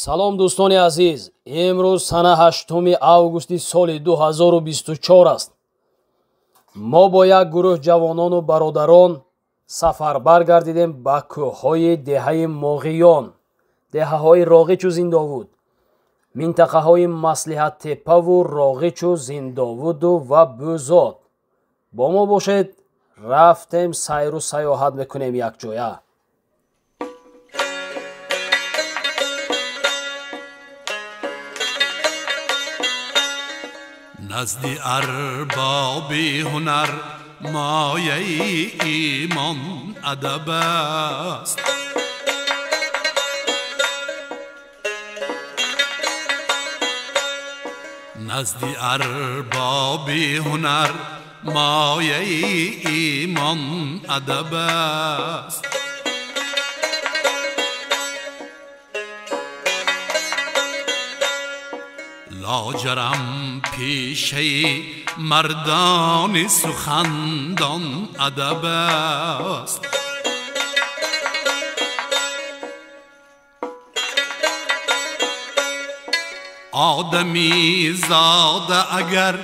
салом дӯстони азиз, имрӯз сана 8 августи соли 2024 аст. мо бо як гурӯҳ ҷавонону бародарон сафарбар гардидем ба кӯҳҳои деҳаи Моғиён, деҳаҳои Роғичу Зиндовуд, минтақаҳои Маслиҳаттеппаву Роғичу Зиндовуду ва Бӯзод. бо мо бошед, рафтем сайру саёҳат мекунем якҷоя. نزد ارباب هنر مایه ایمان ادب است. نزد ارباب هنر مایه ایمان ادب است. لاجرم پیشه مردان سخندان ادب است. آدمی زاده اگر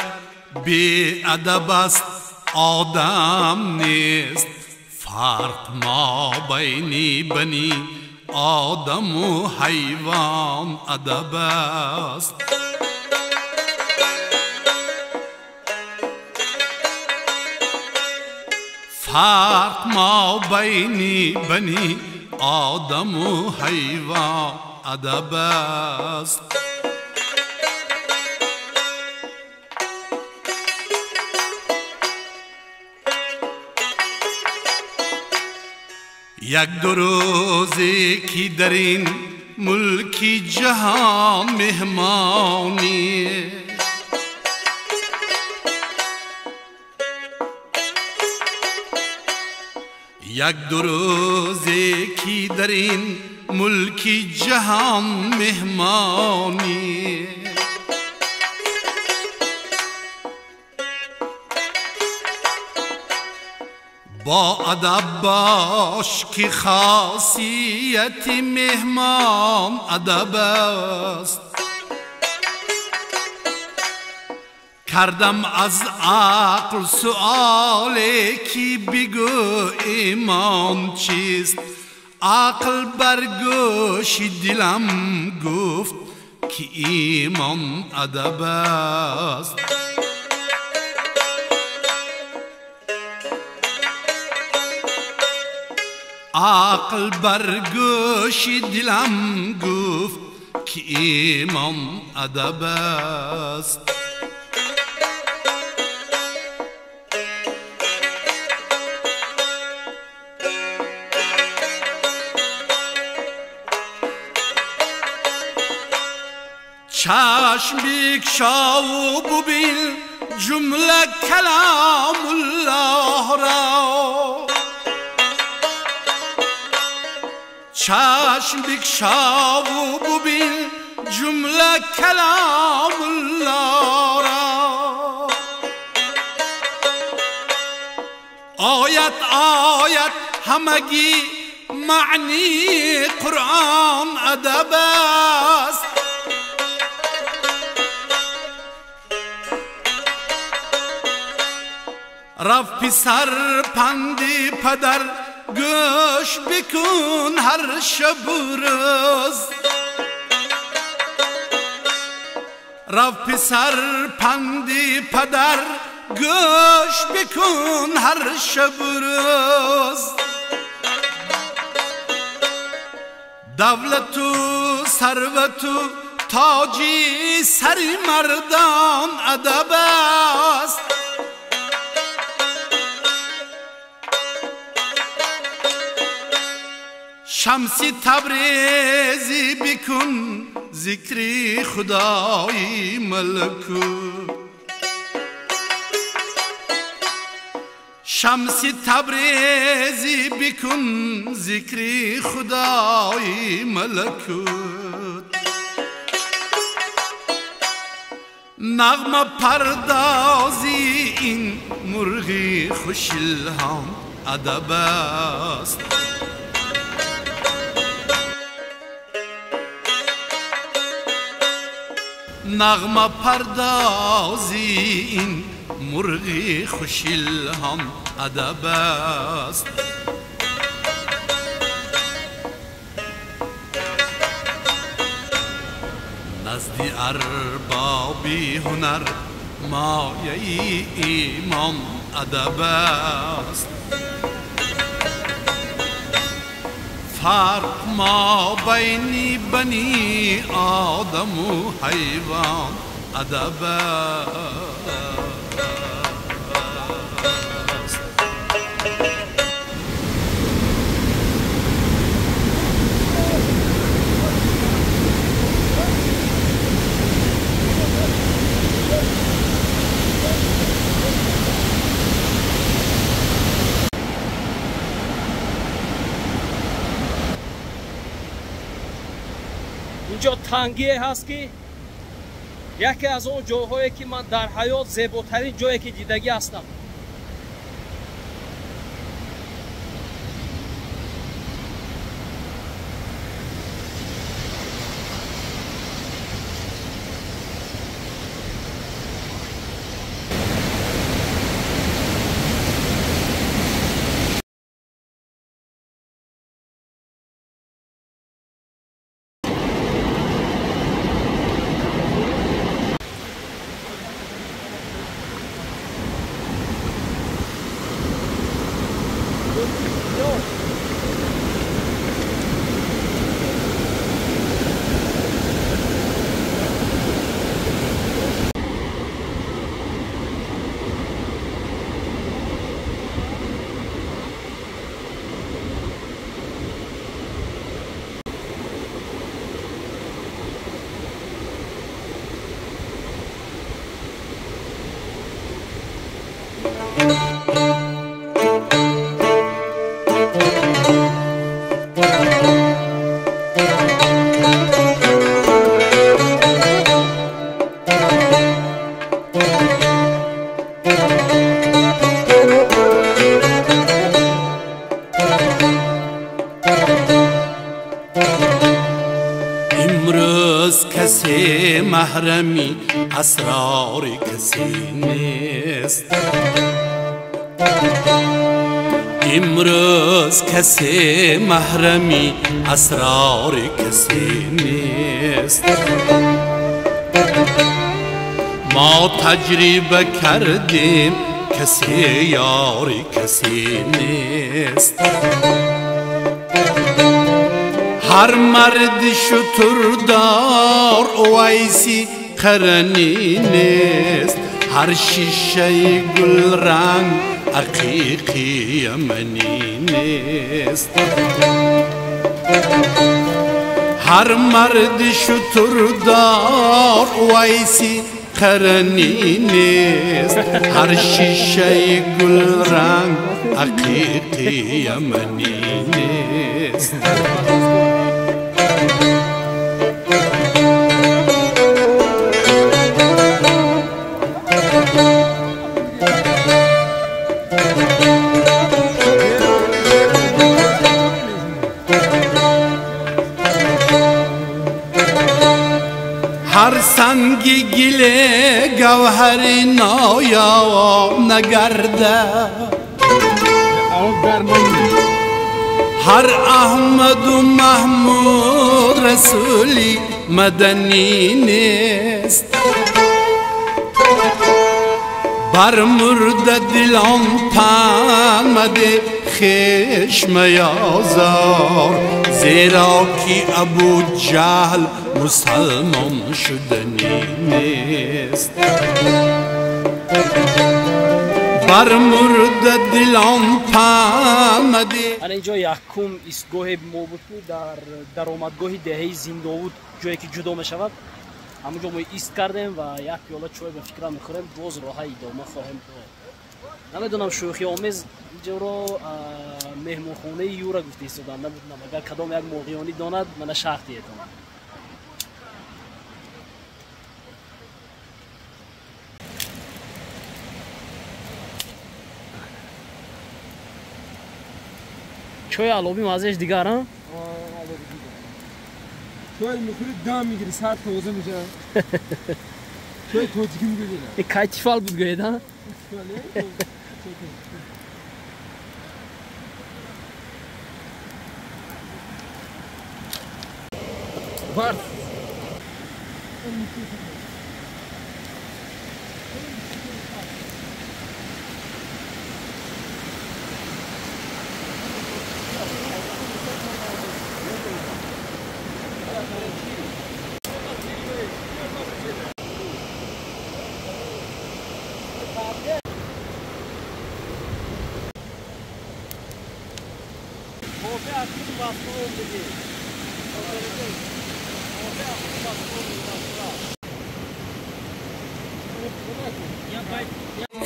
بی ادب است آدم نیست. فرق ما بین بنی آدم و حیوان ادب است. فرق ما بین بنی آدم و حیوان ادب است. یک دو روزی که در این ملک جهان مهمانی، یک دو روزی که در این ملک جهان مهمانی، با ادب باش که خاصیت مهمان ادب است. کردم از عقل سؤالی که بگو ایمان چیست. عقل بر گوش دلم گفت که ایمان ادب است. عقل بر گوش دلم گفت که ایمان ادب است. چشم بکشا و ببین جمله کلام الله را. چشم بکشا و ببین جمله کلام الله را. آیت آیت همگی معنی قرآن ادب است. رفت پسر پندی پدر گوش بکن هر شب و روز. رفت پسر پندی پدر گوش بکن هر شب و روز. دولت و ثروت و تاجی سر مردان ادب است. شمس تبریزی بکن ذکر خدای ملکوت. شمس تبریزی بکن ذکر خدای ملکوت. نغمه پردازی این مرغی خوش الهام ادب است. نغمه پردازی این مرغی خوش الهام ادب است. نزد اربابی هنر مایه امام ادب است. فرق ما بین بنی آدم و حیوان ادب است. اینجا تنگیه هست که یکی از اون جاهایی که من در حیات زیباترین جایی که دیدگی هستم. امروز کسی محرمی اسرار کسی نیست. امروز کسی محرمی اسرار کسی نیست. ما تجربه کردیم کسی یاری کسی نیست. هر مرد شتردار اویسی قرنی نیست. هر شیشه گل رنگ حقیقی یمنی نیست. هر مرد شتردار اویسی قرنی نیست. هر شیشه گل رنگ حقیقی یمنی نیست. هر سنگی گله گوهری نایاب نگرده. هر احمد و محمود رسولی مدنی نیست. بر مرده دلان پنمده خشم یازار. زیرا کی ابو جهل مسلمان شدنی نیست. بر مرده دلان پنمده. اینجا یکم ایستگاه ما بود در درآمدگاه دهه زنداود، جایی که جدا می شود. همونجا ما ایست کردیم و یک پیاله چای به فکر میخوریم. باز راه ادامه خواهیم داشت. نمیدونم شوخی آمیز اینجا رو مهمانخانه یورا گفته ایستادن. نمیدونم اگر کدام یک موقعیانی داند من شرطی ایتونم. چای علابی مزهش دیگر ها؟ توی میخوری دام میگیری سر توزه میشه توی توجیکی میگیری این کایتیفال بود گوید ها؟ بارد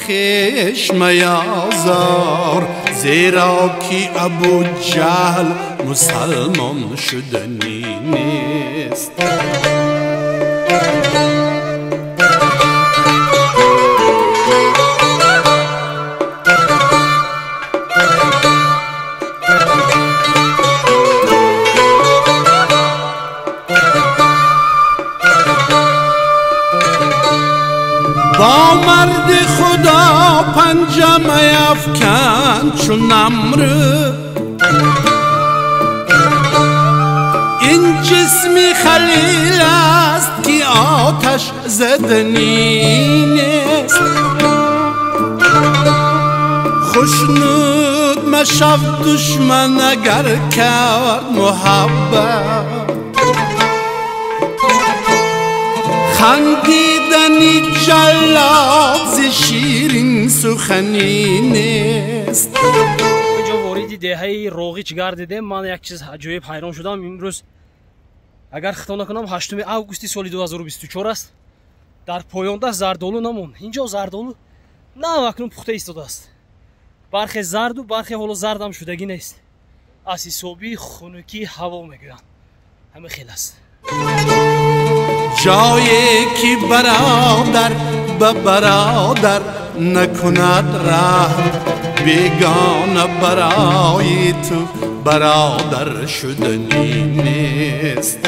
خشم یازار زیرا که ابو جهل مسلمان شدنی نیست با مرد خدا پنجم افکن چون نمره این جسمی خلیل است که آتش زدنی نیست خوشنود مشف دشمن اگر کرد محبت خندیدنی جلاد ز شیرین سخنی نیست اینجا واردی دهه روغی چیکار دیدم من یک چیز عجیب حیران شدم امروز اگر خطا نکنم 8 августи соли 2024 است در پایانده زردآلو نمون اینجا زردآلو نه اکنون پخته ایستاده است برخی زرد و برخی حالا زرد هم شدگی نیست از حسابی خنکی هوا میگویند همه خیلی است جایی که برادر به برادر نکند رحم بیگانه برای تو برادر شدنی نیست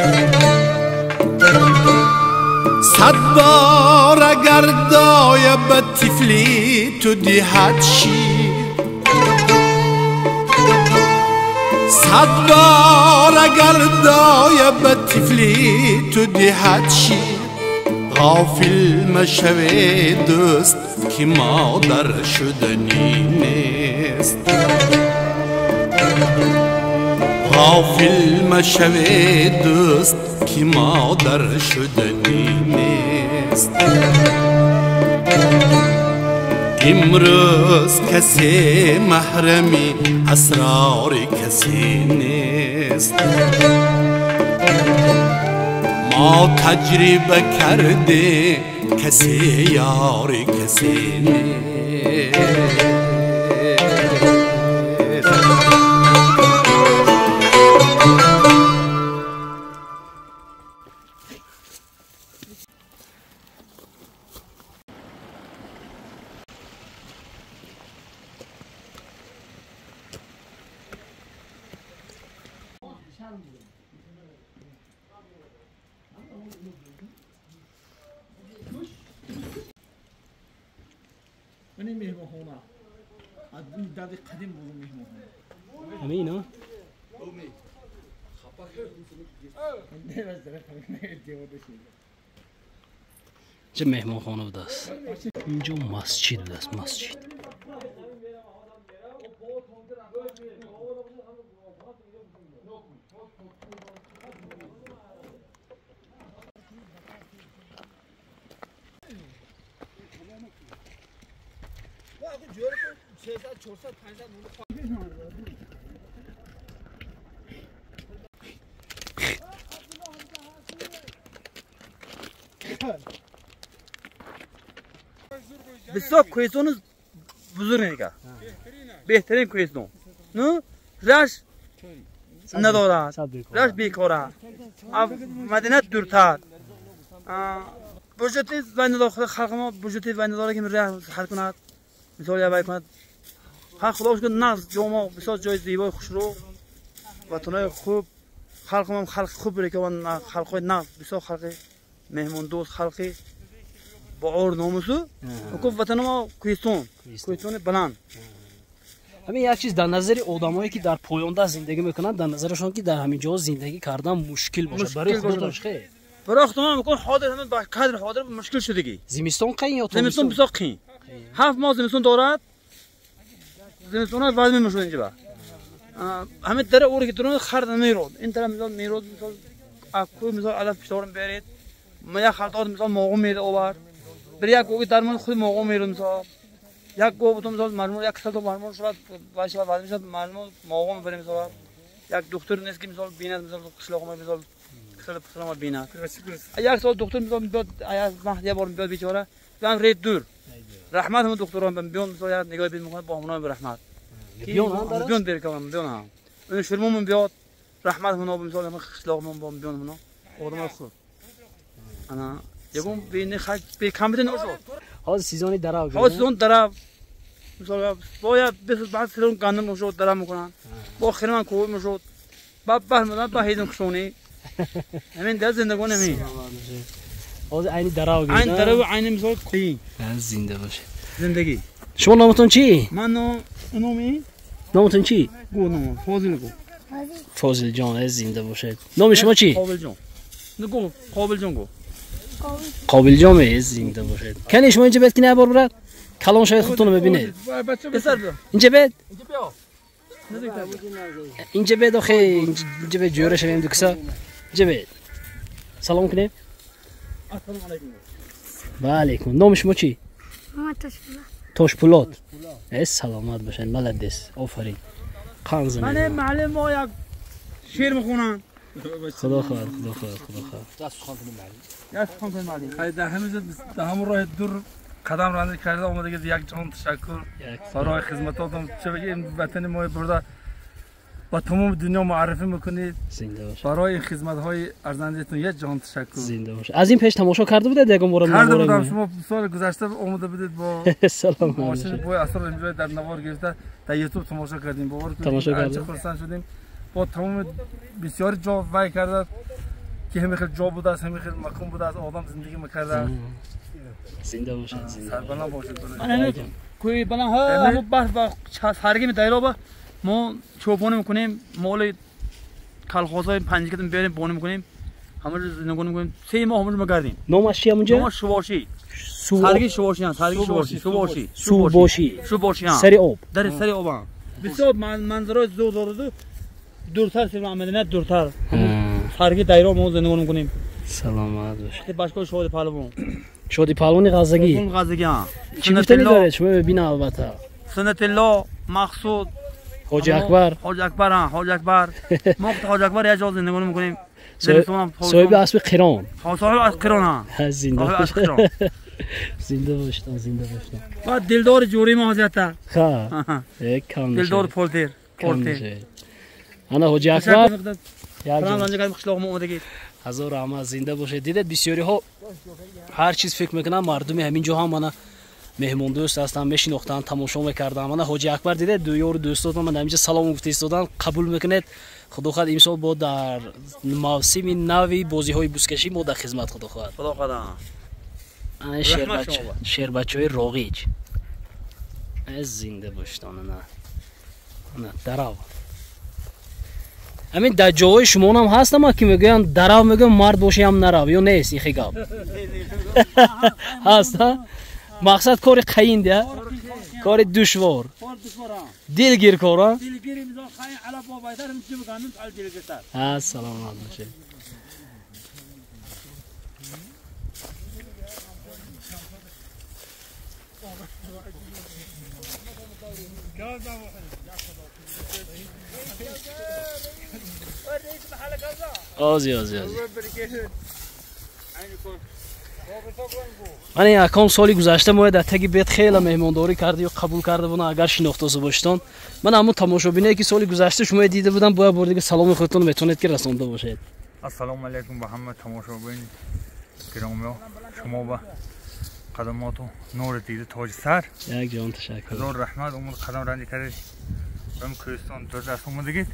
100 بار اگر دای به طفلی تو دهد شیر 100 بار اگر دای به طفلی تو دهد شیر غافل مشوی دوست که مادر شدنی نیست غافل مشوی دوست که مادر شدنی نیست امروز کسی محرمی اسرار کسی نیست ما تجربه کرده کسی یار کسی نیست این مهمانخانه از مدت قدیم بود مهمانخانه همه اینا چه مهمانخانه بود است اینجا مسجد بود است مسجد بسیار کوهستان بزرگ نیگه بهترین کوهستان نه رش ندارد رش بیکاره مدینه دورتر بجتی ویندار خلق ما بجتی وینداره که میره حل کند مثال یابی کند خدا خدا کنه نه جامع بسیار جای زیبای خوشرو و تونای خوب خلقم خلق خوب بره که من خلقای نه بسیار خلقی مهمون دوست خلقی با اور ناموسو کوف وطن ما کوهستان بلند. همین یک چیز در نظر آدمایی که در پویانده زندگی میکنن در نظرشون که در همین جا زندگی کردن مشکل باشه برای خودتونش خیلی برای خودم میگم حاضر همین با کادر حاضر مشکل شدگی زمستون قین یا زمستون بسیار قین 7 ماه زمستون دارد زمستون وزن میشه اینجا همین در اوری که درون خرد نمیرود این طرف مثلا میرود مثلا اکو مثلا علف پیشتارم برید ما یک خرد مثلا موقع میره اوبر بر یک گوگی درمان خود موقع میرود مثلا یک گوگ بودم مثلا مرمون یک سال تو مرمون شد واسه واسه میشد مرمون موقع میبریم مثلا یک دکتر نیست که مثلا بیند مثلا قشلاق ما مثلا قشلاق ما بیند یک سال دکتر مثلا بیاد از مهدی بار بیاد بیچاره بیان رید دور رحمت هم دکتران بیان مثلا نگاه بید میکنه با همونای رحمت بیان برکم بیان هم اون شرمون بیاد رحمت هم مثلا ما قشلاق ما بیان همونا آدم خوب انا یکم بین خاک به کامپیوتر نشود حاضر سیزانی درا حاضر سیزون درا مثلا باید بس بعد سرون گندم نشود درا میکنن با خیرمان کوه میشود بعد با هیدن کشونی همین در زندگی نمی حاضر عینی درا عین درا و عین مثلا کی زنده باشه زندگی شما نامتون چی من نامی نامتون چی گو فاضل گو فاضل جان زنده باشه نام شما چی قابل جان نگو قابل جان گو قابل جان زنده باشه کنی شما اینجا بیاد که نه بار برد کلام شاید خودتون رو ببینید بسر بیا اینجا بیاد اینجا بیا اینجا بیاد آخه اینجا بیاد جوره شویم دوکسا اینجا بیاد سلام کنیم السلام علیکم و علیکم نام شما چی توش پولاد سلامت باشین ملدس آفرین قان زمین من معلم ما یک شعر میخونم خدا خیر خدا خیر خدا خیر دست خوان کنیم معلم های در همون راه دور قدم رانی کرده اومده که یک جان تشکر برای خدمتاتون چه بگیم وطن ما برده با تمام دنیا معرفی میکنید زنده باش برای خدمت‌های ارزنده‌تون یک جان تشکر زنده باش از این پیش تماشا کرده بودید یکم بار کرده بودم شما سال گذشته اومده بودید با سلام ماشین بوی اثر اینجا در نوار گرفته در یوتیوب تماشا کردیم باور کنید تماشا کردیم خرسند شدیم با تمام بسیار جا وای کرده که همین خیلی جا بوده است همین خیلی مکان بوده است آدم زندگی می‌کرده زنده باش سربلند باشید من کوی بنا ها همون بحث سرگی می دایره با ما چوبونه میکنیم مال کالخوزای پنجکتون بیاریم بونه میکنیم همه رو زندگی میکنیم 3 ماه همون رو میگردیم نامش چیه اونجا نام شواشی سرگی شواشی ها سرگی شواشی ها سری آب در سری آب ها بسیار منظره زور دورتر سر مدینه دورتر سرگی دایره ما زندگی میکنیم سلامت باش باشگاه شهود پهلوان شادی پهلوانی غزگی ها چی گفتنی داره شما ببینید البته سنت الله مقصود حاج اکبر حاج اکبر ما حاج اکبر یه جا زندگی میکنیم صاحب اسب قران صاحب از قران زنده باش زنده باش بعد دلدار جوری ما حضرت ها یک کم دلدار پولتر انا حاج اکبر فرام رنج کردیم خشلاق ما اومدگی هزار رحمت زنده باشه دیدید بسیاری ها هر چیز فکر میکنن مردم همین جا هم من مهمون دوست هستم میشناختن تماشا میکردم من حاج اکبر دیدید دو یار دوستاتون من همینجا سلام گفته ایستادن قبول میکنید خدا خواهد امسال با در موسم نوی بازی های بوسکشی ما در خدمت خدا خواهد انا شیر بچهای راغیج از زنده باشتان نه دراو همین در جای شما هم هست اما که میگن دراو میگن مرد باشی هم نراو یا نیست این خیگاب هست مقصد کار قیین ده کار دشوار دلگیر کارا دلگیری میذار خاین علا با بایدار میشه بگانم حال دلگیرتر ها سلام باشه آزی من یکم سالی گذشته ما در تگی بیت خیلی مهمانداری کردی و قبول کرده بودن اگر شناخته باشتون من همون تماشابینه که سالی گذشته شما دیده بودم باید بار دیگه سلام خودتون میتونید که رسونده باشید. السلام علیکم به همه تماشابین گرامی شما با قدمات و نور دیده تاج سر یک جان تشکر هزار رحمت عمر قدم رنج کردید برم کوهستان دور دست اومدگید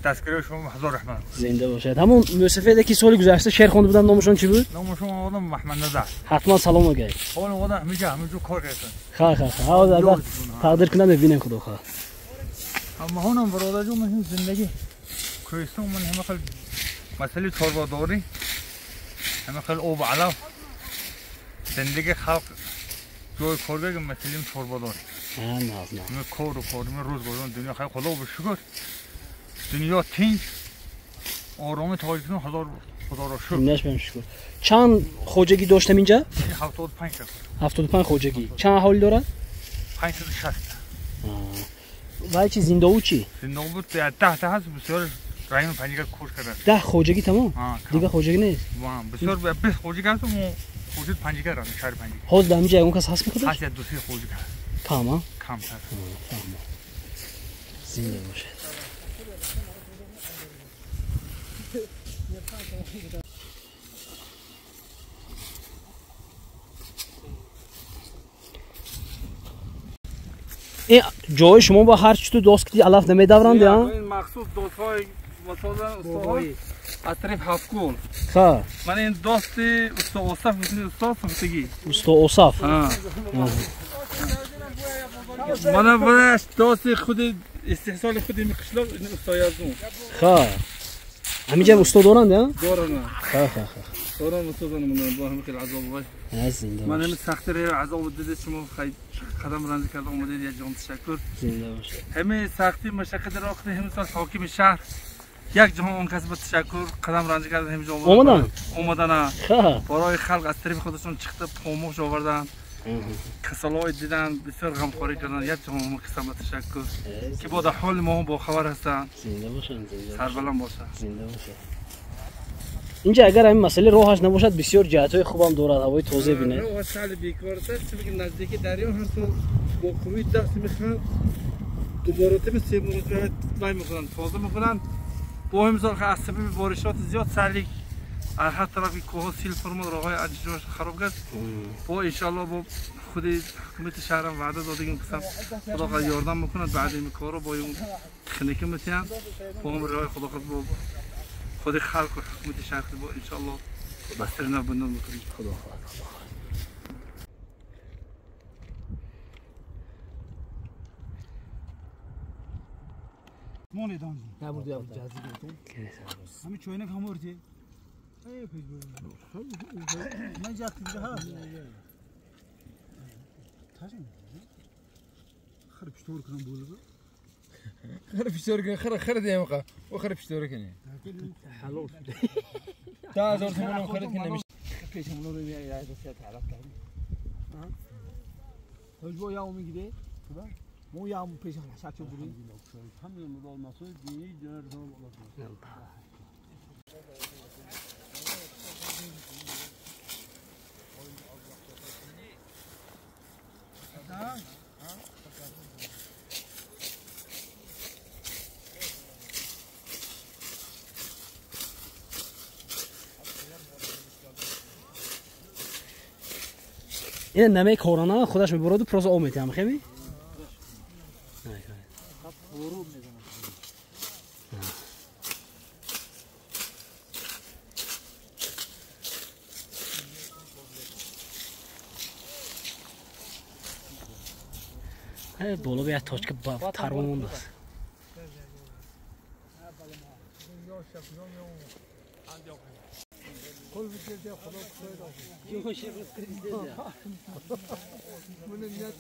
دستگیری شما 1000 رحمت. زنده باشد. همون موسیقی که سال گذشته شعر خوانده بودن نامشون چی بود؟ نام شما آدم محمد نظر. حتما سلام بگید. حال آدم همینجا کار کردن. خیر. اگر تقدیر کنم ببینم خدا خیر. اما هونم برادر جو من زندگی کوهستان من همه خیلی مسئله چرباداری همه خیلی آب علاوه زندگی خلق جای کارگاه مسئله چرباداری همه کار من روز گذران دنیا خیلی خدا به شکر دنیا تنگ آرام تاجیکستان خدا را شکر دنیاش بهم شکر. چند خوجگی داشتم اینجا؟ 75 تا 75 خوجگی. چند اهالی داره؟ 560 ولی چی زنده بود چی؟ زنده بود 10 تا هست بسیار رایون پنجگر کور کردن 10 خوجگی تمام؟ دیگه خوجگی نیست؟ بسیار 20 خوجگی هست و خوجگی پنجگر هست شهر پنجگر حوض دمیجه اون کس هست میخوادش؟ هست 2-3 خوجگی هست کم ها؟ کم تر زنده باشه. این جای شما با هر چی تو دوست کردی علف نمیدورند یا؟ این مخصوص دوستای مثلا استاد از طرف هفکول. خب. من این دوستی استاد اوصاف استاد سفتگی. استاد اوصاف. من باش دوستی خودی استحصال خودی میکشلم این استاد یازم. خب. همینجا استاد دارند یا؟ دارن. خب. دارن استادان من با هم خیلی عذاب باش. من هم سختی رو عذاب دیدم شما خیلی قدم رنج کردم اومدید یه جان تشکر. زنده باشه. همه سختی مشقت را اختی همه سال حاکم شهر یک جهان اون کس با تشکر قدم رنج کردن همه جا اومدن برای خلق از طرف خودشون چخته پاموش آوردن کسالای دیدن بسیار غمخواری کردن یک جهان اون کس با تشکر که با حال ما هم با خبر هستن. زنده باشن. سربلند باشه. زنده باشه. اینجا اگر این مسئله راهش نباشد بسیار جهت‌های خوبم دارد هوای تازه بینه. راه سال بیکار است چون که نزدیکی دریا هست با کوی دست میخواد دوباره به سه مرتبه وای میکنن تازه میکنن با امسال از سبب بارشات زیاد سالی از هر طرفی کوه سیل فرمان راههای اجراش خراب کرد با ان شاء الله با خود حکومت شهرم وعده دادیم که خدا یاردم میکند بعد این کارو با اون تکنیک میتونن با هم راه خدا با خود خلق و حکومت شهر با ان شاء الله بستر نبودن میکنیم. خدا مونی دانجی نبود یا جازی گفتم همین چوینه کم ورتی ای پیج من جاتی ده ها تاجم خرب شطور کنم بولو خرب شطور کنم خرد يا مقا وخرب شطور کنی حلو تا زور تمنو خرد کنی مش پیش منو رو میای از سیات علاقه کردی ها تو یا میگیده خدا مو یا مو پیش شاک بودی همین مدال مسعود دی در دو این نمه کرونا خودش میبرد و پروسه اومد هم خیلی بالا بیاد تاچ که ترمون است كل بجد يا خلاص خير جو شيخ كريم من الناس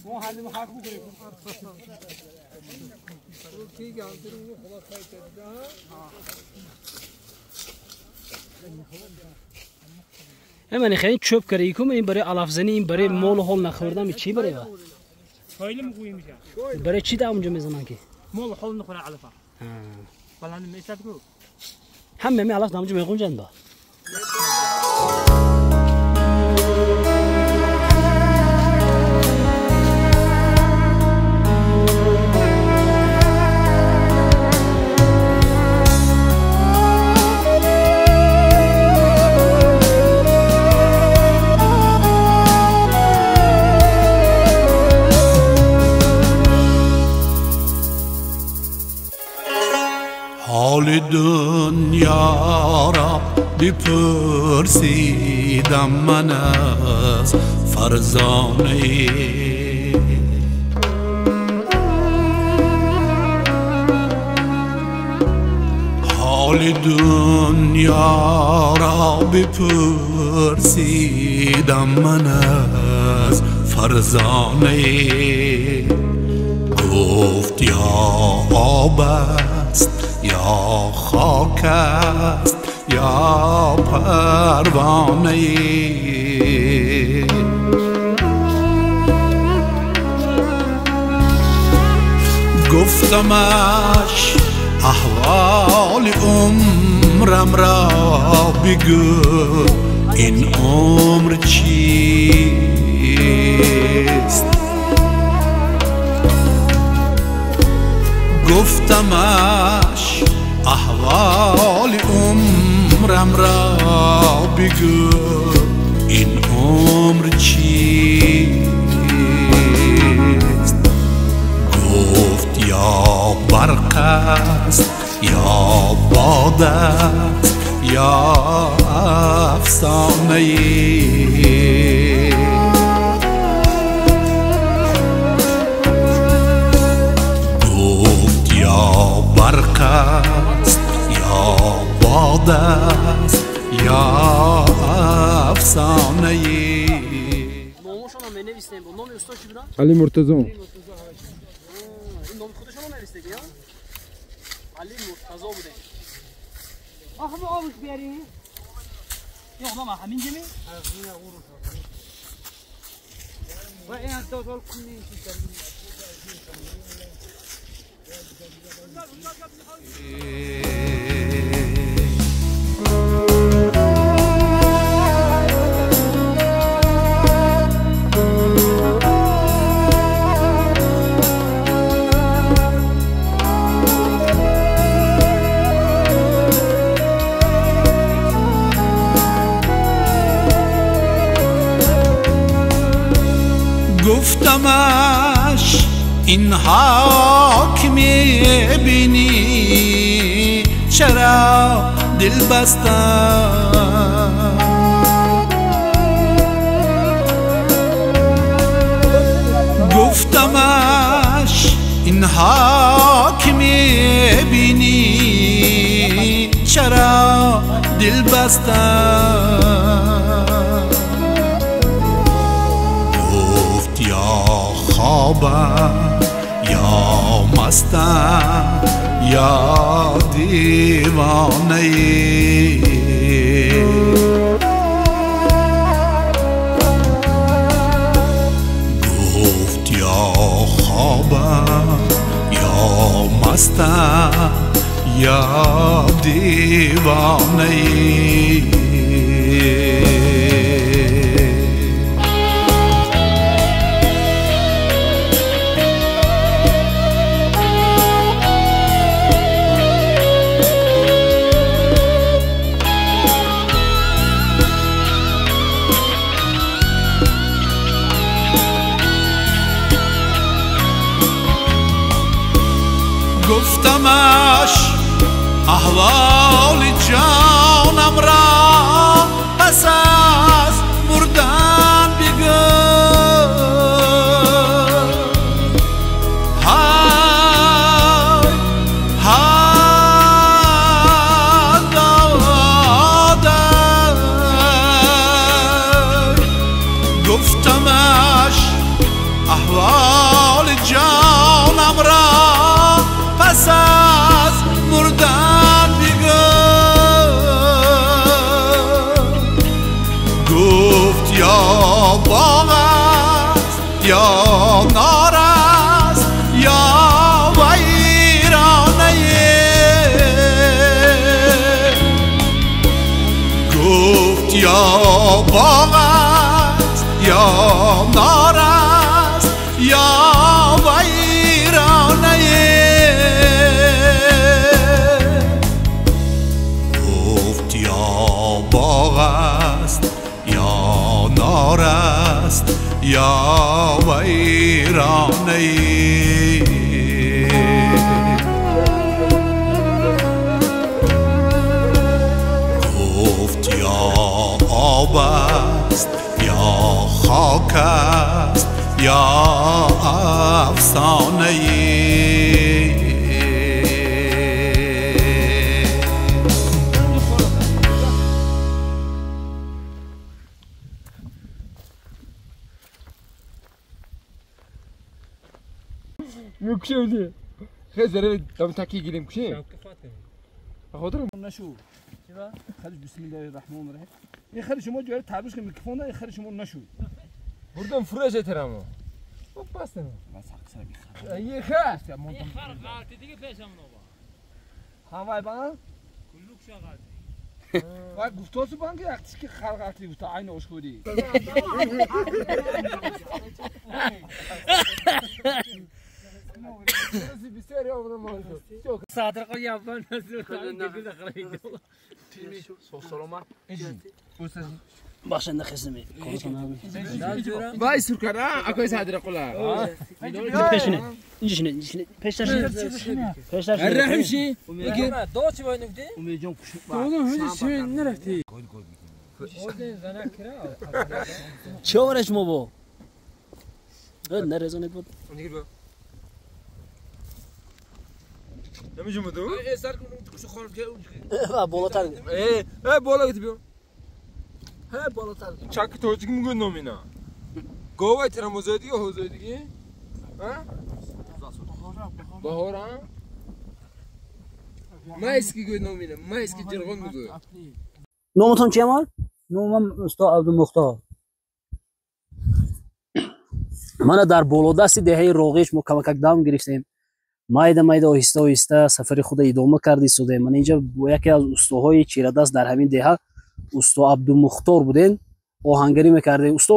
مو حد ما حاكم كريم كي عندنا خلاص خير كده من خیلی چوب کردی که این برای علف زنی این برای مال حال نخوردم چی برای با؟ خیلی مقوی میشه. برای چی دام اونجا میزنن که؟ مال حال نخوره علفا. ولی میشه بگو. همه می علف دام اونجا میخون جن با. یارا بپرسیدم من از فرزانه حال دنیا را بپرسیدم من از فرزانه گفت یا آب است یا خاک است یا پروانه گفتمش احوال عمرم را بگو این عمر چیست گفتمش احوال عمرم را بگو این عمر چیست گفت یا برق است یا باد است یا افسانه گفت یا برق است یا باد است یا افسانه نامشون هم نوشتیم با نام استاد چی بود؟ علی مرتضی این نام خودشون هم نوشته که علی مرتضی بوده آخه آبش بیاری؟ یا خدا همین جمی؟ و این از دو سال کنی گفتمش اینها که میبینی چرا دل بستم گفتمش اینها که میبینی چرا دل بستم گفت یا خوابم یا مستم یا دیوانه گفت یا خوابم یا مستم یا دیوانه گفتمش احوال جانم را پس از مردن بگو های های دادم گفتمش احوال جانم را پس از مردن بگو گفت یا باغ است یا نار است یا ویرانه گفت یا باغ است یا نار است یا ویرانه گفت یا باغ است یا نار است یا ویرانه آب است یا خاک است یا افسانه ای میکشم خیلی زره دم تکی گیریم کشیم خاطر نشو خرج بسم الله الرحمن الرحیم این خرج شما جوری تعبیش که میکروفون این خرج شما نشو بردم فروش ترامو بس نه بس حق سر بخیر یه خاص خر غلطی دیگه پیشم نوبا هوای با کلوک شغال وای گفتوسو بانگی وقتی که خلق بود تا عین اشکودی صادر قوي افغان نزل باشه نخسمی وای سرکارا اکوی صادر قلا پیشنه اینجا پیشتر الرحم شي دوتي وين نقدي امید جان خوش شو نرفتي چه ورش ما با نرزانه بود نمیجم دو سر خوش خورد که بالاتر بالا گیت بیو ها بالاتر چاک توجیک میگن نومینا گوای ترموزادی و حوزادی ها بهارا ما اسکی گوی نومینا ما اسکی جرغون میگوی نومتون چیه مال؟ نومم استاد عبدالمختار من در بالادستی دهه روغیش ما کمک دام گرفتیم майда оҳиста оҳиста сафари худа идома кард истодем. Ман инҷа бо яке аз устоҳои чирадаст дар ҳамин деҳа усто Абдумухтор будем, оҳангарӣ мекардем. Усто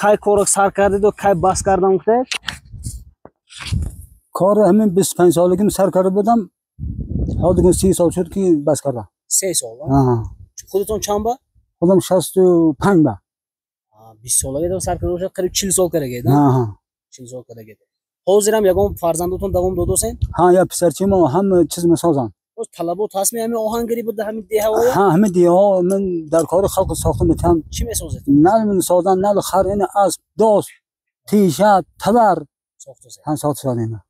кай корро сар кардеду кай бас карда мухтед? کار همین 25 سالگیم سر کرده بودم حالا 30 سال شد که بس کردم 3 سال. آها خودتون چند با؟ خودم 65 با 20 سالگی سر کرده باشد قریب 40 سال کرده. آها 40 سال کرده. حاضرم یگام فرزندتون دوام دادوسین؟ ها یا پسرچی ما هم چیز میسازن. باز طلبات هست می همین آهنگری بود در همین دیه های؟ ها همین دیه ها من در کار خلق ساخته میتونم. چی میسازید؟ نل میسازن نل خرین اسب داس تیشرت تبر هم ساخته شدیم.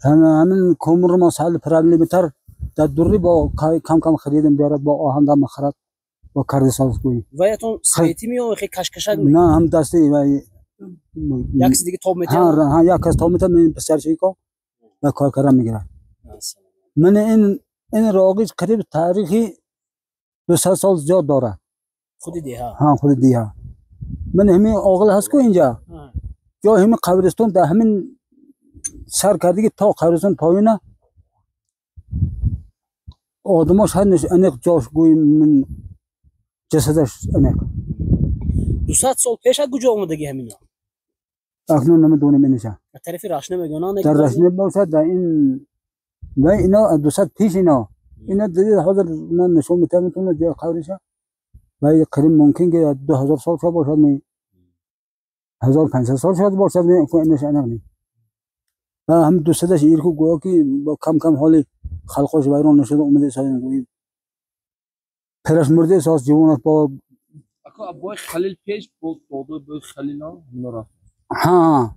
همین کمر ما سال پرابلم تر در دوری با کم کم خریدم بیارد با آهن دم خرد با کارد سازگویی. وایتون سیتی میو خیلی کشکشک نه هم دستی و یک دیگه توب میتونم. ها یک از توب میتونم این پسرچی کو و کار کردم میگیرم. من این راگیش قریب تاریخی 200 سال زیاد داره. خود دیه ها خود دیه. من همین آقل هست کو اینجا. یا همین قبرستون در همین سر کردی که تا قبرستون پایینه آدماش هر نش انق جاش گوی من جسدش انق 200 سال پیش از کجا اومدگی همینا؟ اکنون نمیدونم اینجا از طرف راشنه میگن در راشنه باشد در این و اینا 200 پیش اینا دیدید حاضر من نشون میتونم میتونه جای قبرشه و قریب ممکن که 2000 سال شد باشد می 1500 سال شد باشد می اینش انق نی هم 200 شیر کو گویا که با کم کم حالی خلقش ویران نشده اومده سایه گویی پرش مرده ساز جوانات با اکو ابوی خلیل پیش بود بابای خلیل ها نورا ها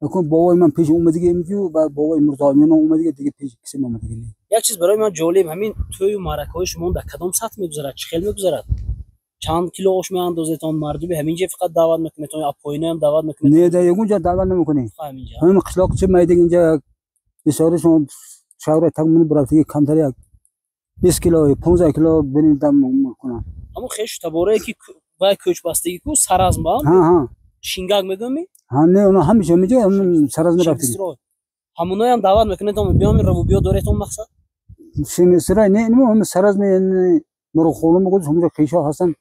اكون بابای من پیش اومدگی میگه بعد بابای مرتضی من اومدگی دیگه پیش کسی اومدگی نی یک چیز برای من جالب همین توی و معرکه‌های شما در کدام سطح میگذرد چه خیلی میگذرد چند کیلو آش میاندازیتون مردم همینجا فقط دعوت میکنید اپوینه هم دعوت میکنید نه در یگونجا دعوت نمیکنی همینجا همین قشلاق چه میدین اینجا بسیار شما شهر تکمیل برافتی کمتر یک 20 کیلو 15 کیلو بنین دم میکنن اما خیش تباره که با کوچ بستگی کو سرازم با ها شینگاگ میگم ها نه اونا همیشه میگه همون سرازم رفتی همونایی هم دعوت میکنید تا بیام رو بیا دورتون مقصد شین سرای نه هم سراز می مرو خونم میگه همون خیشا هستن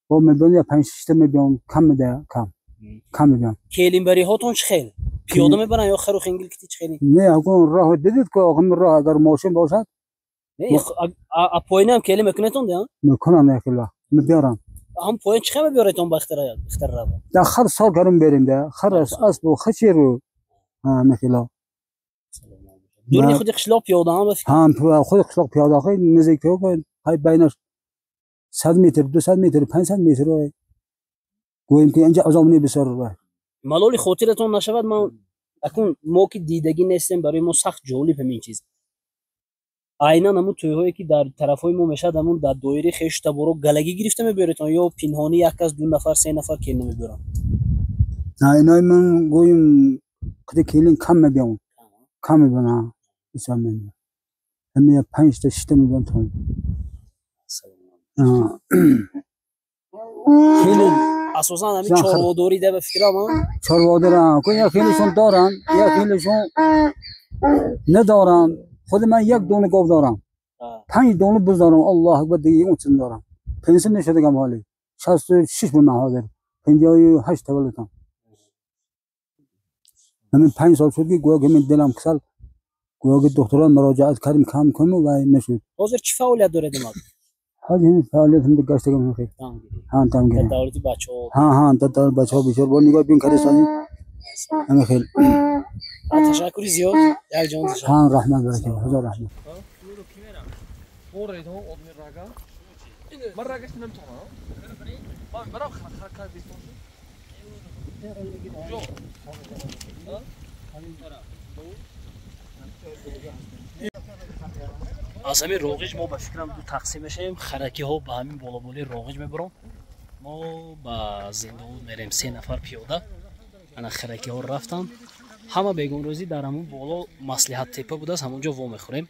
با میبینی 5 6 تا میبینم کم میده کم میبینم کلیم بری هاتون چه خیلی پیاده میبرن یا خرو خنگل کتی چه خیلی نه اگه راه دیدید که هم راه اگر ماشین باشد نه اپوینه هم کلیم میکنیتون ده میکنم نه کلا میبرم هم پوین چه خیلی بیارتون با اختراع در خر سال کارم بریم ده خر اسب و خچی رو ها میکلا دوری خودی خشلا پیاده هم بس هم خود خشلا پیاده خیلی نزدیک تو های بینش 100 متر 200 متر 500 متر گویم که اینجا عذابنی بسیار راه малоли хотиратон нашавад. ман акун мо ки дидагӣ нестем барои мо сахт ҷолиб ҳамин чиз. айнан ҳамун тӯйҳое ки дар тарафҳои мо мешавад ҳамун дар доираи хешу таборо галагӣ гирифта мебиёретон ё пинҳонӣ як кас 2 нафар 3 нафар келин мебиёранд. اینا من گویم کدی کلین کم میبینم کم میبینم مثلا همین 5 تا 6 تا میبینم تو کلین асосан ҳамин чорводорида ба фикрам چهاروادران که یا خیلیشون دارن یا خیلیشون ندارن. خود من یک دونه گاو دارم 5 دونه بز دارم. الله اکبر دیگه اون چیز دارم. پنسیون نشدگم حالی 66 بود من حاضر 58 تولدم. همین 5 سال شد که گویا که من دلم کسل گویا که دکتران مراجعت کردیم کم کنم و نشد. ҳозир чӣ фаъолият доред имад? حاجی همین فعالیت هم دیگه گشتگم خیلی ها تام گیرم давлати бачаҳо ها تا بچه‌ها بیچاره با نگاه بین کاری سازی همین خیلی ташаккури зиёд якҷон ташаккур. ها رحمت برکت هزار رحمت. аз ҳамин роғиҷ мо ба фикрам ду тақсим мешавем. харакиҳо ба ҳамин болоболи роғиҷ мебаром. мо ба зиндовуд мерем 3 нафар пиёда. ана харакиҳо рафтанд. ҳама бегонрӯзӣ дар ҳамун боло маслиҳат теппа будааст. ҳамунҷо во мехӯрем.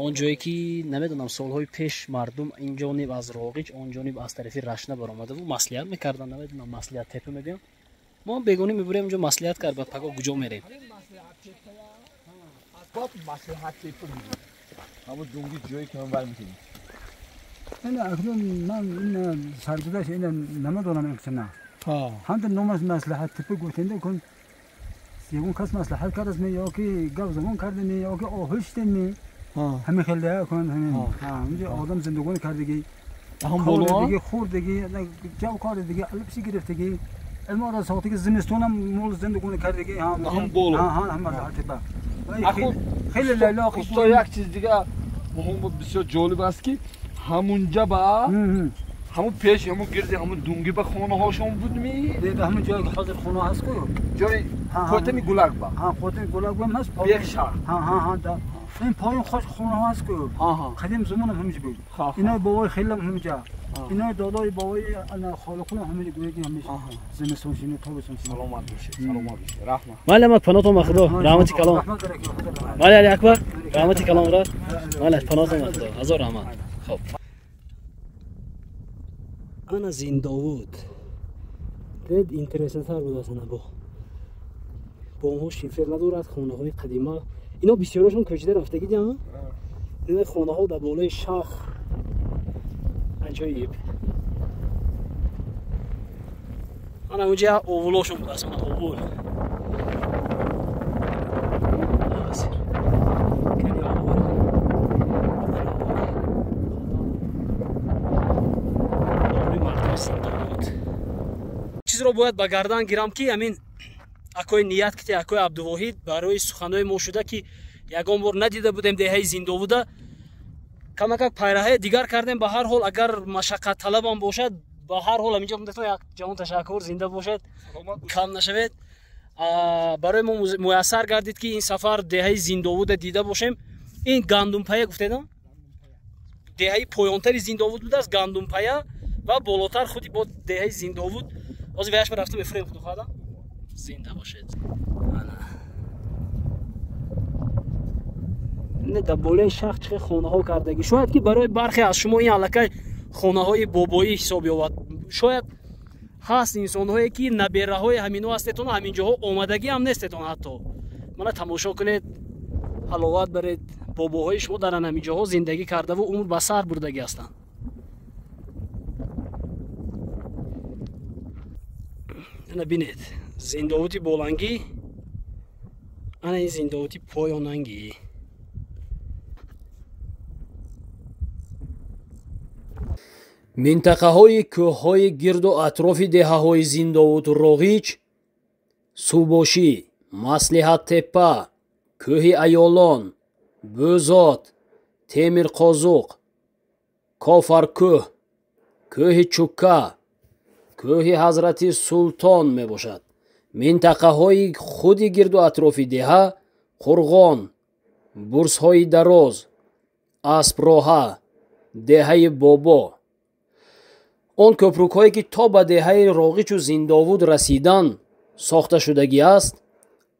он ҷое ки намедонам солҳои пеш мардум инҷониб аз роғиҷ онҷониб аз тарафи рашна баромада буд маслиҳат мекарданд. намедонам маслиҳат теппа мегӯям. мо бегонӣ мебурем онҷо маслиҳат кард ба паго куҷо мерем. همون دونگی جایی که من برمی‌کنیم. این اکنون من این سرگذشت این نمیدونم اکسنا. هم در نماز مصلحت تپه گوشنده کن. یکون کس مصلحت کرد می یا که گاو زمان کرده می یا که آهشت می. همین خیلی کن همین. میگه آدم زندگانی کردگی. هم بالا دیگه خوردگی جو کار دیگه البسی گرفتگی. اما را ساعتی که زمستونم مول زندگانی کردگی هم بالا. هم مصلحت تپه. خیلی لیلا دوستا یک چیز دیگه مهم و بسیار جالب است که همونجا با همون پیش همون گردی همون دونگی با خانه هاشون بود می دیگه همون جایی که حاضر خانه هست کو جای خاطمی گلک با خاطر گلک با هست یک شهر این پایین خوش خانه هست کو قدیم زمان همینجا بود. اینا بابای خیلی همینجا اینا دادای بابای انا خالقون همینجا گویی همیشه زمستون شینه تابستون شینه. سلامت باشه رحمت. مالی ما پناهتون مخدا رحمتی کلام. مالی علی اکبر رحمتی کلام را مالی پناهتون مخدا هزار رحمت. خب انا زینداوود دید اینترسنت تر بود اصلا با اونها شیفر ندارد. خانه های قدیمه اینا بسیارشون کشیده رفته گیدیم. این خانه ها در بالای شاخ عجایب. انا اونجا اوولاشون بود اصلا اوول. چیز رو باید با گردن گیرم که همین اکوی نیت کتی اکوی عبدالواحد برای سخنهای ما شده که یگان بار ندیده بودیم دهه زینداووده کمک پیراه دیگر کردیم. به هر حال اگر مشقت طلب هم باشد به هر حال همینجا بودتون یک جوان تشکر زنده باشد کم نشود. برای ما میسر گردید که این سفر دهه زینداوود دیده باشیم. این گندم پایه گفتیدم دهه پایانتر زینداوود بود است. گندم پایه و بالاتر خودی با دهه زینداوود از ویش رفته بفریم خود خدا زنده باشد. نه در بالای شهر چه خانه ها کردگی شاید که برای برخی از شما این علاقه خانه های بابایی حساب یابد. شاید هست انسان هایی که نبیره های همینو هستتون همین جاها آمدگی هم نیستتون. حتی من تماشا کنید حلاوت برید باباهای شما در همین جاها زندگی کرده و عمر به سر بردگی هستند. انا بینید زنداوتی بولنگی انا این زنداوتی پایاننگی. минтақаҳои кӯҳҳои гирду атрофи деҳаҳои зиндовуду роғиҷ сӯбошӣ, маслиҳаттеппа, кӯҳи аёлон, бӯзот, темирқозуқ, кофаркӯҳ, کوه چوکا، کوه حضرت سلطان می باشد. منطقه های خود گرد و اطراف دهه، قرغان، برس های دراز، اسب راه، دهه بابا. آن کوپروک هایی که تا به دهه راغچ و زنداوود رسیدن ساخته شدگی است،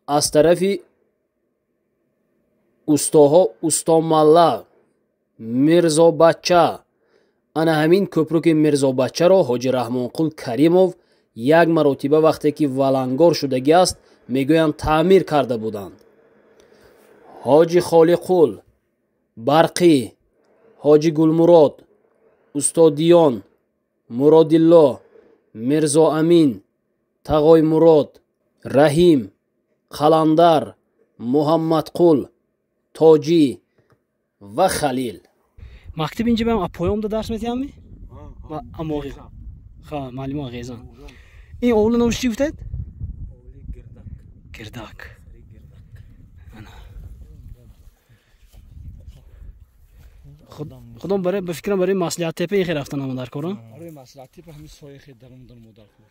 از طرف استاها استا ملا، میرزا بچه. انا همین کوپروک میرزا بچه را حاجی رحمان قول کریمов یک مرتبه وقتی که ولنگار شدگی است میگویند تعمیر کرده بودند. حاجی خالق قول، برقی، حاجی گلمراد، استادیان، مرادالله، میرزا امین، تقای مراد، رحیم، قلندر، محمد قول، تاجی و خلیل. مکتب اینجا برم اپویام درس میتیم اماغی خواه معلوم آغیزان. این اول نامش چی بودید؟ گردک. خودم برای بفکرم برای مصلحت تپه این خیلی رفتن همون در کارم. برای مصلحت تپه همین سایه خیلی درم در مدر کار.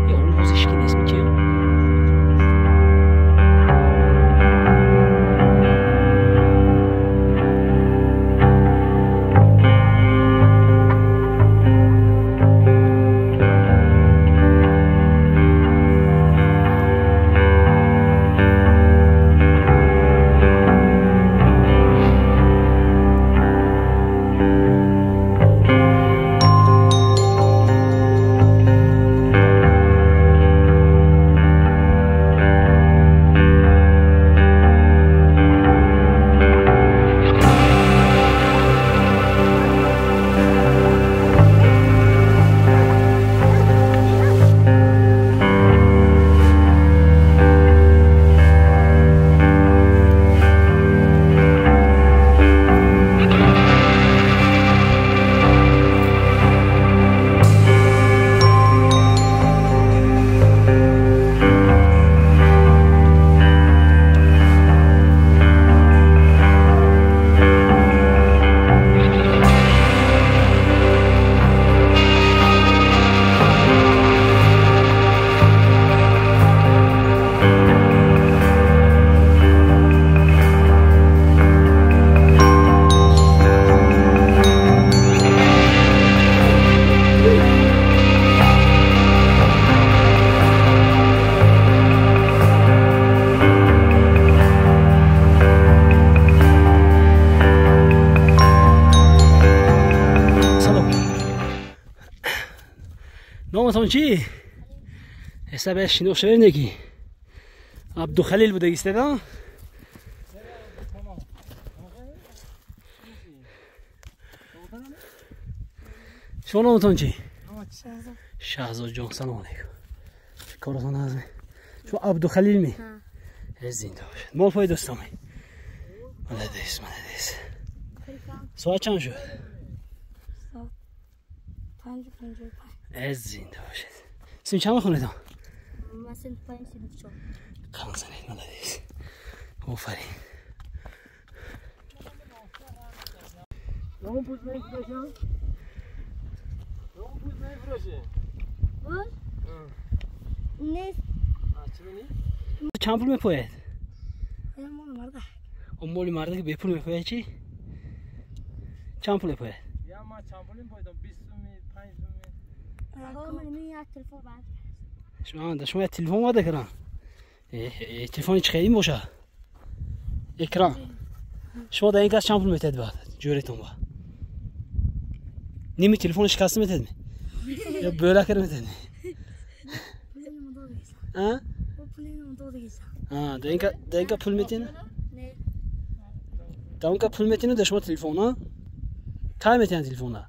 این اول حوزش که نیست میکنم. نامتون چی؟ حساب شنو شوید نکی؟ عبدالخلیل بوده ایستادن؟ شما نامتون چی؟ شهزاد جان سلام علیکم. کارتون هست؟ شما عبدالخلیل می؟ زنده باشد. مال پای دوستامی. ملدیس. ساعت چند شد؟ 5:55. زنده باشد. سین چند خونه دام؟ من سین 5:34. خانم زنید ملدیس. آفرین. نام پوز نمیفروشم؟ نیست. چند پول میپوید؟ مال مرده. اون مال مرده که به پول میپوید چی؟ چند پول میپوید؟ یا ما چند پول میپویدم 20 می 5 می. آقا من یک تلفن بعد. شما تلفن بده کرم. تلفن چه خیلی باشه؟ اکران. شما در این کس چند پول میتید بعد؟ جوریتون با. نیمی تلفن شکست میتید می؟ یا böyle کرد میتید می؟ ها؟ در این که پول میتین؟ نه. در اون که پول میتین در شما تلفن ها؟ که میتین تلفن ها؟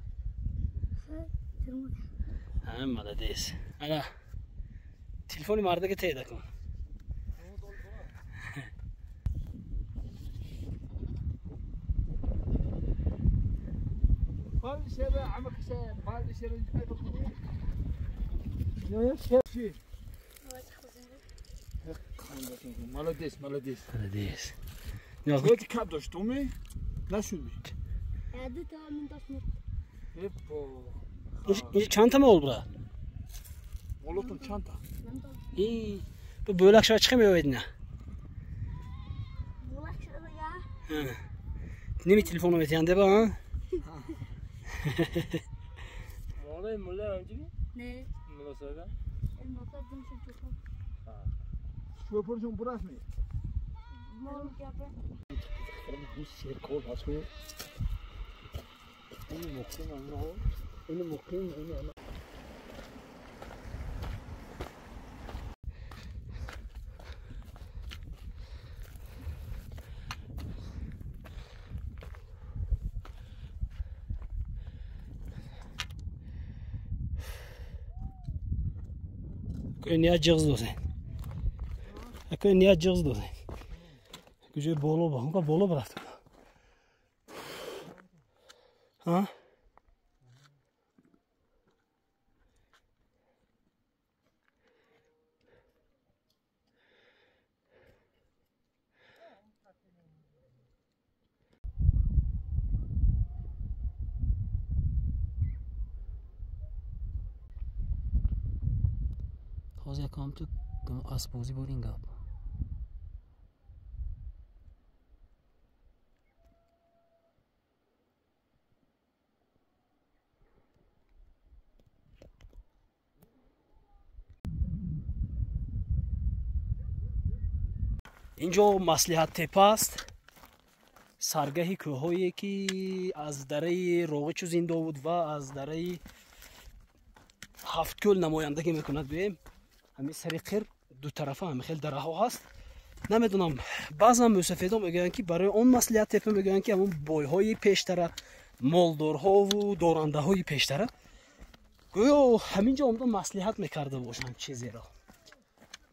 ملدیس. انا تلفن مرده که تیده کن. ملدیس. ملدیس. خودت کپ داشت تومی؟ نشد دو تا من داشت میت. این چند تا مال برا؟ مالاتون چند تا؟ این بولک شاید چه میوید نه؟ بولک شده یا؟ نمی تلفن رو میتینده با ها؟ ماله مله همچی؟ نه. مله ساگا؟ این باید دنشون چکم. شوپرشون براش می. مال میکرده. این شیر کول هست که این مقیم آنها این مقیم این آنها Niye cığız dozen? Akı niye cığız dozen? Güce bolo bak, onka bolo bıraktı. Ha? Hozir kam tu asbozi bo'ling gap. اینجا مصلحت تپه است. سرگاهی کوهایی که از دره روغچو زنده بود و از دره هفت کل نمایندگی میکند. بیم همین سری قیر دو طرفه هم خیلی دره ها هست. نمیدونم بعضا موسفیدا میگن که برای اون مصلحت تپه میگن که همون بای های پیشتره، مالدارها و دارنده های پیشتره گویا همینجا عمدن مصلحت میکرده باشن چیزی را.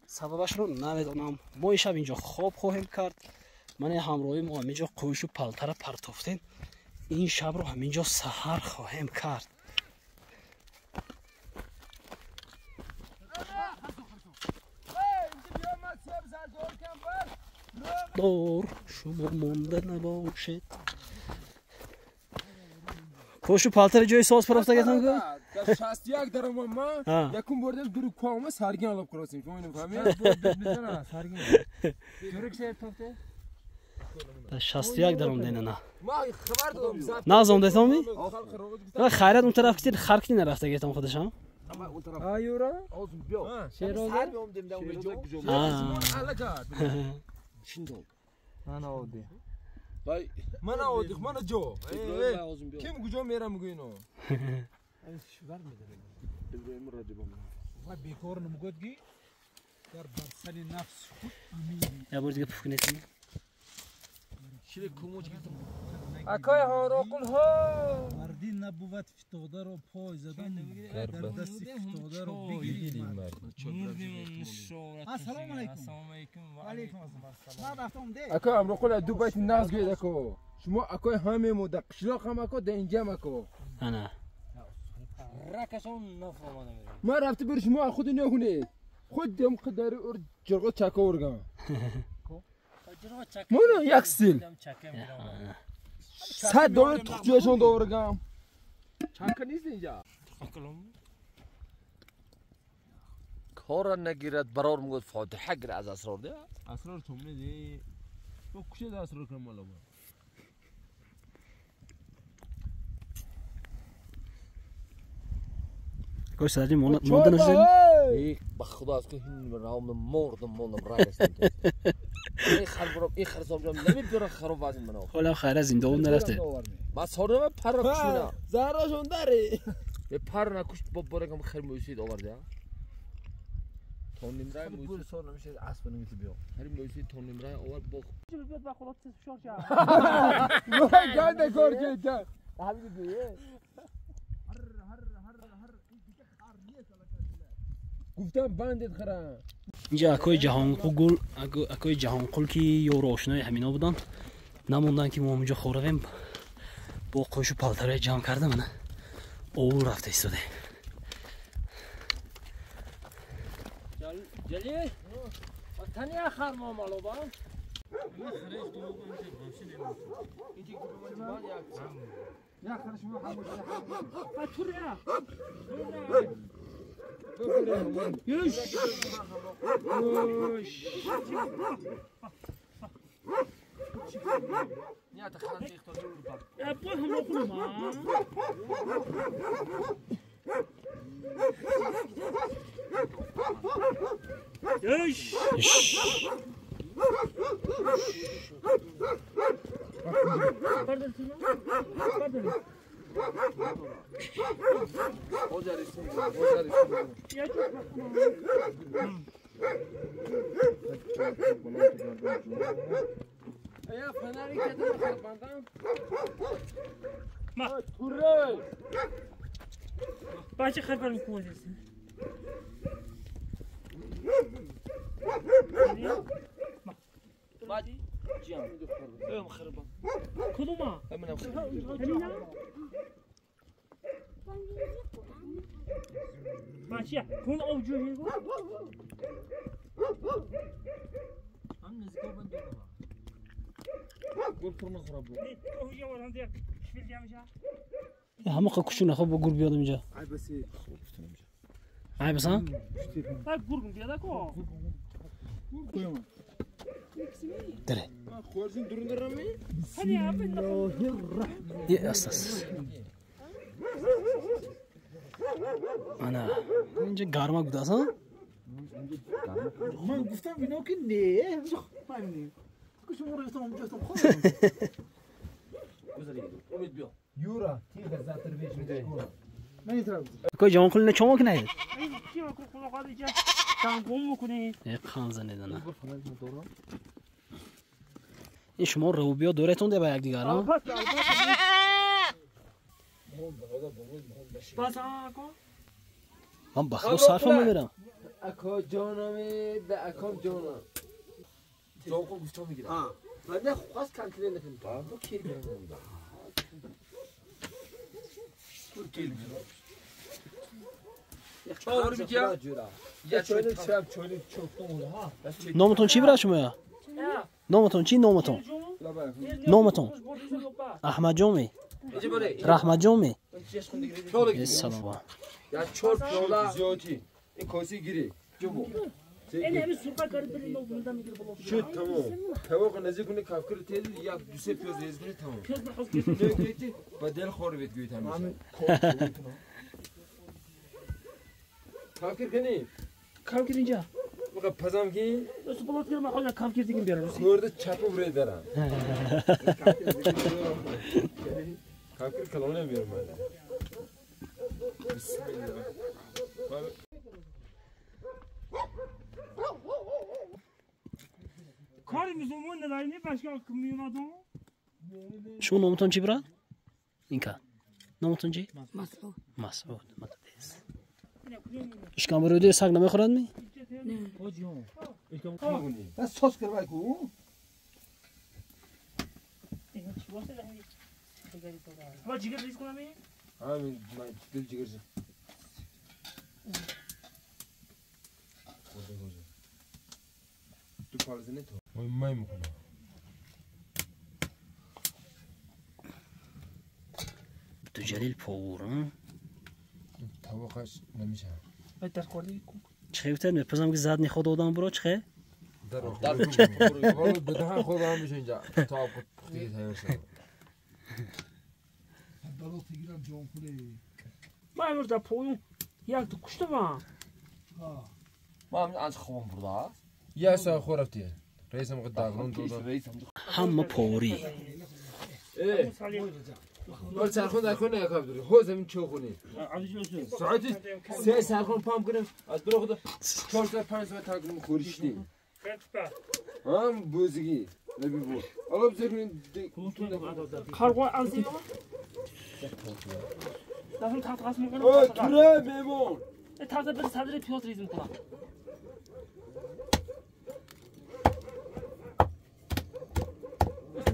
سببش رو نمیدونم. ما شب اینجا خواب خواهیم کرد. من همراهی ما همینجا قوش و پلتر پرتافتیم. این شب رو همینجا سحر خواهیم کرد. دور شما مونده نباشید. قوش و پلتر جای ساز پرافته گفتم که در 61 درم ما یکم بردم دور کوام سرگین آلاب کراسیم. شما اینو فهمید؟ میزنه سرگین. جوری که پرافته؟ در 61 درم دینه نه. ما خبر دادم. نه زنده تامی؟ خیرت اون طرف کسی خرکی نرفته گفتم خودشم. اون طرف. آیورا؟ آزم بیا. شیرازه؟ سر بیام دم دم اونجا. حالا کرد. شندو. من آودی. وای من آودی من جو. kim کجا میرم میگه اینو؟ شوگر میداره. ابراهیم راجبم. و بیکار نمیگویی در برسن نفس خود امین. یا برو دیگه پوک نتونی. شیل کوموج گفتم. اکای ها راقل ها. مردی نبود فتاده رو پای زدن. در دستی فتاده رو بگیریم. السلام علیکم. السلام علیکم. و علیکم السلام. ما رفتم ده. اکای هم راقل دو بیت ناز گید اکو. شما اکای همه مود قشلاق هم اکو ده اینجا مکو. نه. رکشون نفهمانم. ما رفته بر شما خود نکنید. خود دم قدر اور جرقه چکا ورگم. منو یک سیل. $100 تخجیشون دورگم. چکا نیست اینجا. کار نگیرد برار میگوید فاتحه گیر از اسرار ده. اسرار تو میدی. تو کجا ده اسرار کنم مالا با. گوش سازی مونده نشد. یک بخدا است که این برام مردم مونم رایستم. این خرسام جام نمیدونم خراب واسه منو. حالا خیره زنده اون نرفته. ما سرم پر کشیدم. زهراشون داری. به پر نکشت بابرگم خیر موسید آورده. تون نمرای موسید سر نمیشه اسب نمیشه بیا. خیر موسید تون نمرای آور با. بیاد با خلاص فشار جا. وای گنده کار کرد. همین دیگه. گفتم بندت خرم. اینجا اکای جهان قل که یورو آشنای همینا بودن. نموندن که ما اونجا خورقیم با قوش و پالتره جمع کرده منه. او رفته ایستاده. جلی تنیا خر ما مالو با بچه خربر میکنه بعدی جیام ام خربان کدوما منم همینا بچه کن آبجوی بود هم نزدیک بند گل فرما خراب بود اوجا وران دیگه شفیل جامجا همه کشونه خب با گور بیادم اینجا ای بسی خوب گفتم اینجا ای بسا بعد گور بیاد کو کویم دره خورزین درون درمی هنی ابن یه اساس انا اینجا گرما بود اصلا من گفتم اینا که نه همین کشم رو استم اونجا استم خود امید بیا یورا تیغ زاتر بیش میده من یترا کوی جوان کلی نچوما که نه کی ما کو خدا دیگه تام گم میکنی یک خان زنیدن این شما رو بیا دورتون ده با یک دیگر ها بس آقا من بخلو صرفم میبرم اکا جانمی به اکام جانم جوکو گفتم میگیرم من خواست کنترل نکنم با کی میرم چهار میگم یا چولی چپ چولی چوکتون ها نامتون چی برای شما؟ نامتون چی نامتون؟ نامتون؟ احمد جومی رحمت جومی سلام با یا چهار پیالا زیادی این کاسی گیری جو این همه سوپا کردن نو بودم میگه بالا شد تمام تواق نزدیک کنه کافکر تل یا دو سه پیاز ریز کنه تمام پیاز بخواست نه گیتی با دل خور بید گویت همیشه کافکر کنی کام کردین اینجا بقى پزم کی بس بالا دیگه ما خودم کام کردیم بیارم خورده چپو بره دارم کافکر کلونه بیارم بسم الله کاری میزومون نداریم başka میونادون شما نامتون چی برای؟ این که نامتون چی؟ مسعود مسعود مدرس اشکام برودی سگ نمیخورد می؟ بس سوس کرد کو ما جیگر ریز کنم این؟ همین من دل جیگر زد تو پالزنه تو مای میکنم تو جلیل پاورم طبقش نمیشه بهتر خوردی چه بهتر میپزم که زد نخود آدم برو چه؟ در بدهن خودم میشه اینجا تا دیگه تیار شد بالا تیگیرم جون کنی ما امروز در پایون یک تو کشته با ما هم از خوام برده یه سال خورفتی رئیسم قد داغون دادم همه پاوری ولی سرخون در کنه یکم دوری ها زمین چو خونی ساعتی سه سرخون پام کنیم از برو خدا 4 ساعت 5 ساعت تا کنیم کوریشتی هم بوزگی نبی بود آقا بذار کنیم کارگاه از این دارم تحت قسم میکنم توره میمون تحت بر صدر پیاز ریز میکنم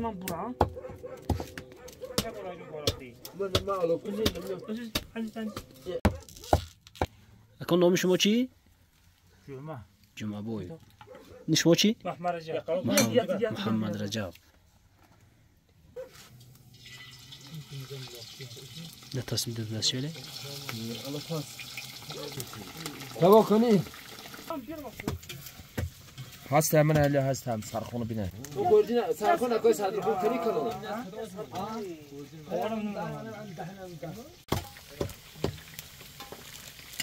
من برام من معلوم اکن نام شما چی؟ جمعه جمعه بوی نشما چی؟ محمد رجب. محمد رجب. نه تصمیم داد شده؟ تبا کنی هست همین علی هست هم سرخونه بینه تو گردی نه سرخونه کوی صدرخون کنی کنه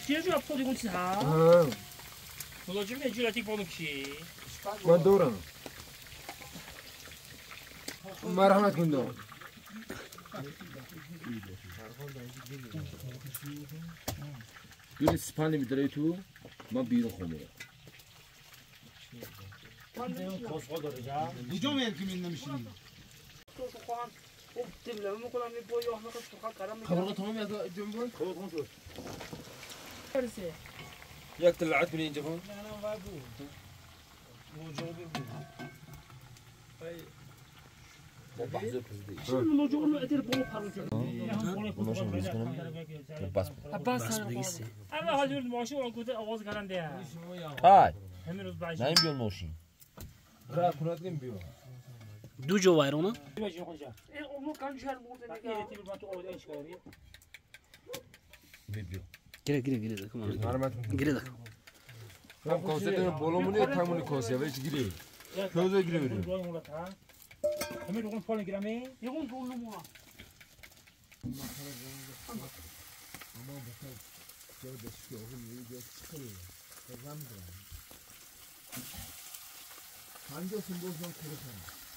چیزی اپو دیگه چی ها؟ حالا چه میجوری بانو کی؟ من دورم مرحمت کن دو یه سپانی میداره تو من بیرون خونه کجا میاد که من نمیشینی خبرها تمام یا جنبون یک طلعت من اینجا خون بس بگیستی اما حالی ماشین اون کوته آواز کرنده های همین روز باشه نیم بیون ماشین را کنات نیم بیو دو جو وایرونا اونو کان شهر برده دیگه تیبل با تو اودش کاری بیو گیره دکم مرحمت کن گیره دکم هم کاسته بالامونی تمونی کاسه ویش گیری کجا گیری بریم همین اون فال گرامه یون دولو مو 한개 승부선 그렇게